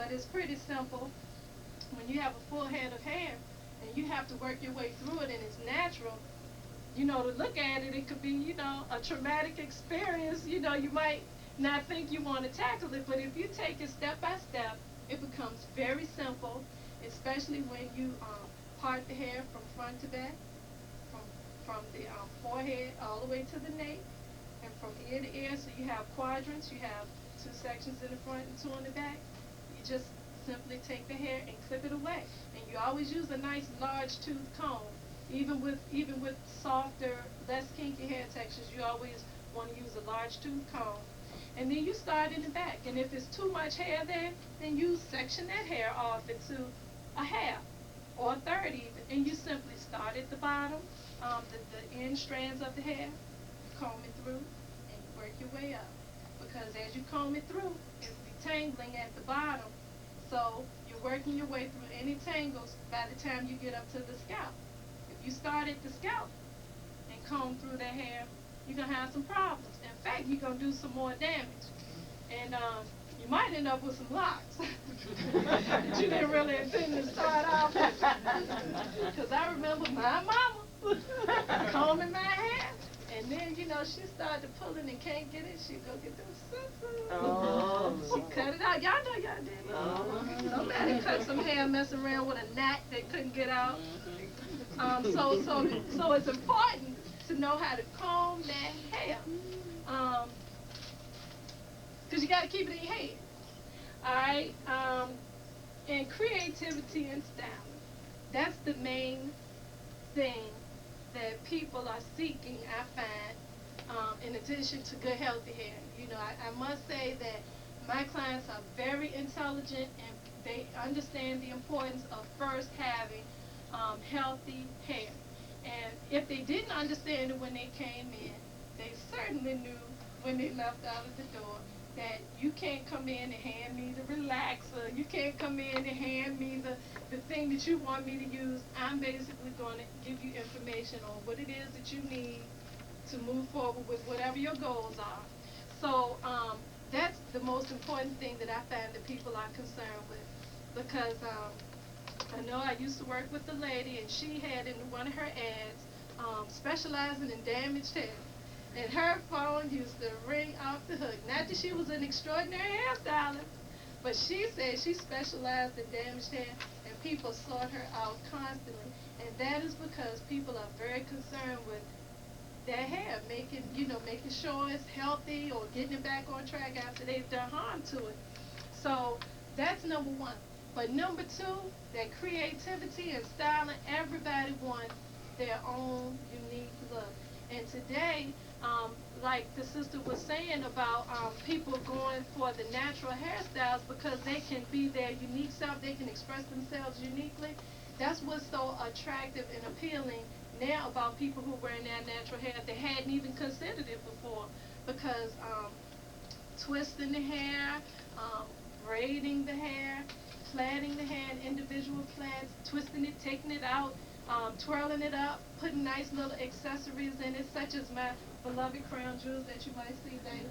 but it's pretty simple. When you have a full head of hair and you have to work your way through it and it's natural, to look at it, it could be, a traumatic experience. You might not think you want to tackle it, but if you take it step by step, it becomes very simple, especially when you part the hair from front to back, from, from the forehead all the way to the nape, and from ear to ear. So you have quadrants, you have two sections in the front and two in the back. You just simply take the hair and clip it away. And you always use a nice large tooth comb. Even with softer, less kinky hair textures, you always want to use a large tooth comb. And then you start in the back. And if there's too much hair there, then you section that hair off into a half or a third even. And you simply start at the bottom, the end strands of the hair, comb it through, and you work your way up. Because as you comb it through, it's detangling at the bottom. So you're working your way through any tangles by the time you get up to the scalp. If you start at the scalp and comb through that hair, you're going to have some problems. In fact, you're going to do some more damage. And you might end up with some locks that you didn't really intend to start off with. Because I remember my mama combing my hair, and then, she started pulling and can't get it. She'd go get them scissors. Oh. She cut it out. Y'all know y'all did. Oh. Somebody cut some hair messing around with a knot they couldn't get out. So it's important to know how to comb that hair. Because you got to keep it in your head. All right? And creativity and styling. That's the main thing that people are seeking, I find, in addition to good, healthy hair. I must say that my clients are very intelligent and they understand the importance of first having healthy hair. And if they didn't understand it when they came in, they certainly knew when they left out of the door that you can't come in and hand me the relaxer. You can't come in and hand me the thing that you want me to use. I'm basically going to give you information on what it is that you need to move forward with whatever your goals are. So that's the most important thing that I find that people are concerned with. Because I know I used to work with a lady, and she had in one of her ads specializing in damaged hair. And her phone used to ring off the hook. Not that she was an extraordinary hairstylist, but she said she specialized in damaged hair, and people sought her out constantly. And that is because people are very concerned with their hair, making sure it's healthy or getting it back on track after they've done harm to it. So that's number one. But number two, that creativity and styling, everybody wants their own unique look. And today, like the sister was saying about people going for the natural hairstyles because they can be their unique self, they can express themselves uniquely. That's what's so attractive and appealing now about people who wear their natural hair. They hadn't even considered it before because twisting the hair, braiding the hair, plaiting the hair in individual plaits, twisting it, taking it out, twirling it up, putting nice little accessories in it, such as my beloved crown jewels that you might see later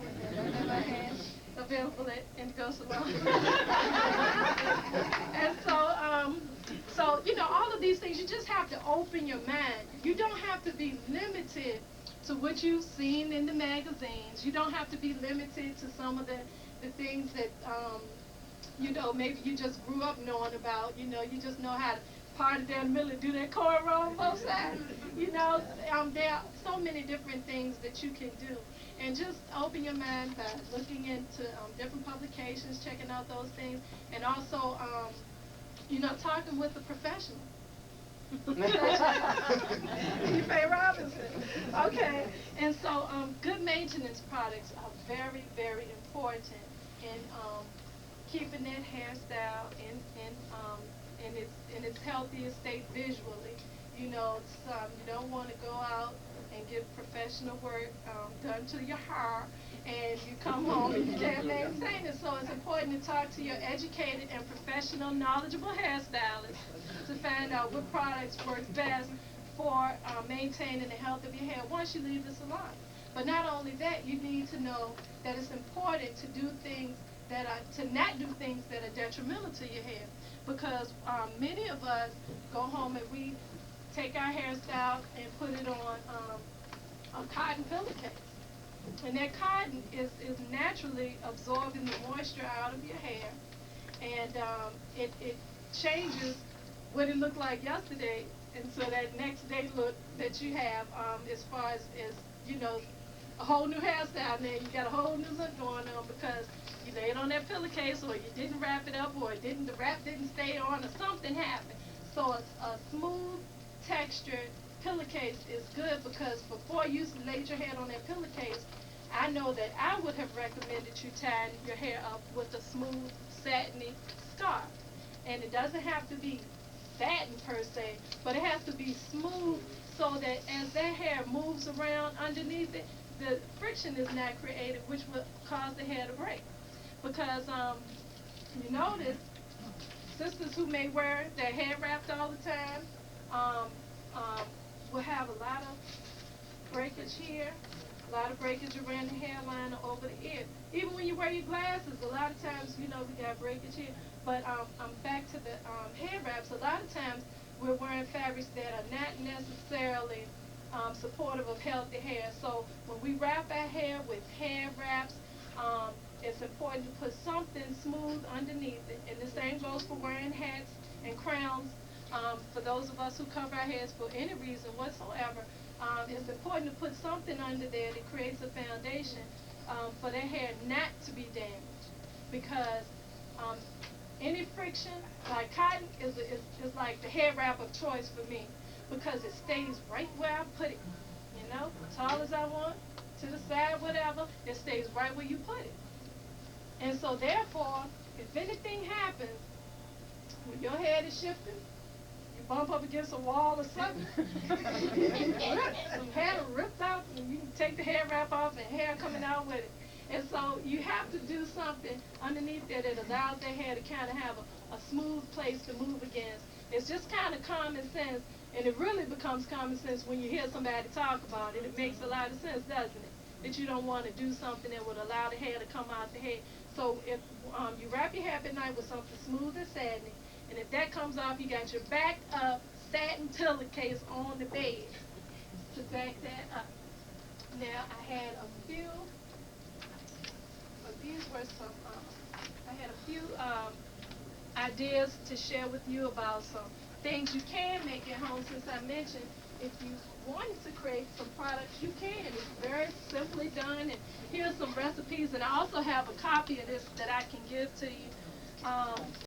in my hand, available at Indigo Salon. And so all of these things, you just have to open your mind. You don't have to be limited to what you've seen in the magazines. You don't have to be limited to some of the things that maybe you just grew up knowing about. You just know how to part it down the middle and do that cornrow on both sides. There are so many different things that you can do. And just open your mind by looking into different publications, checking out those things, and also, talking with a professional. Faye Robinson. Okay. And so good maintenance products are very, very important in keeping that hairstyle in its healthiest state visually. You don't want to go out and get professional work done to your hair, and you come home and you can't maintain it. So it's important to talk to your educated and professional, knowledgeable hairstylist to find out what products work best for maintaining the health of your hair once you leave the salon. But not only that, you need to know that it's important to do things that are to not do things that are detrimental to your hair, because many of us go home and we take our hairstyle and put it on a cotton pillowcase. And that cotton is naturally absorbing the moisture out of your hair, and it changes what it looked like yesterday into that next day look that you have, as far as you know, a whole new hairstyle now. You got a whole new look going on because you laid on that pillowcase, or you didn't wrap it up, or the wrap didn't stay on, or something happened. So a smooth textured pillowcase is good, because before you laid your head on that pillowcase, I know that I would have recommended you tying your hair up with a smooth, satiny scarf. And it doesn't have to be satin per se, but it has to be smooth, so that as that hair moves around underneath it, the friction is not created, which will cause the hair to break. Because you notice sisters who may wear their hair wrapped all the time um, will have a lot of breakage here, a lot of breakage around the hairline or over the ear. Even when you wear your glasses, a lot of times, we got breakage here. But I'm back to the hair wraps. A lot of times we're wearing fabrics that are not necessarily supportive of healthy hair. So when we wrap our hair with hair wraps, it's important to put something smooth underneath it. And the same goes for wearing hats and crowns. For those of us who cover our heads for any reason whatsoever, it's important to put something under there that creates a foundation for their hair not to be damaged. Because any friction, like cotton, is like the hair wrap of choice for me, because it stays right where I put it. Tall as I want, to the side, whatever, it stays right where you put it. And so therefore, if anything happens, when your head is shifting, you bump up against a wall or something, some hair ripped out, and you can take the hair wrap off and hair coming out with it. And so you have to do something underneath there that allows their hair to kind of have a smooth place to move against. It's just kind of common sense, and it really becomes common sense when you hear somebody talk about it. It makes a lot of sense, doesn't it? That you don't want to do something that would allow the hair to come out the head. So if you wrap your hair at night with something smooth and satiny, and if that comes off, you got your backed up satin pillowcase on the bed to back that up. Now I had a few. But these were some. I had a few ideas to share with you about some things you can make at home. Since I mentioned, if you wanted to create some products, you can. It's very simply done. And here's some recipes. And I also have a copy of this that I can give to you.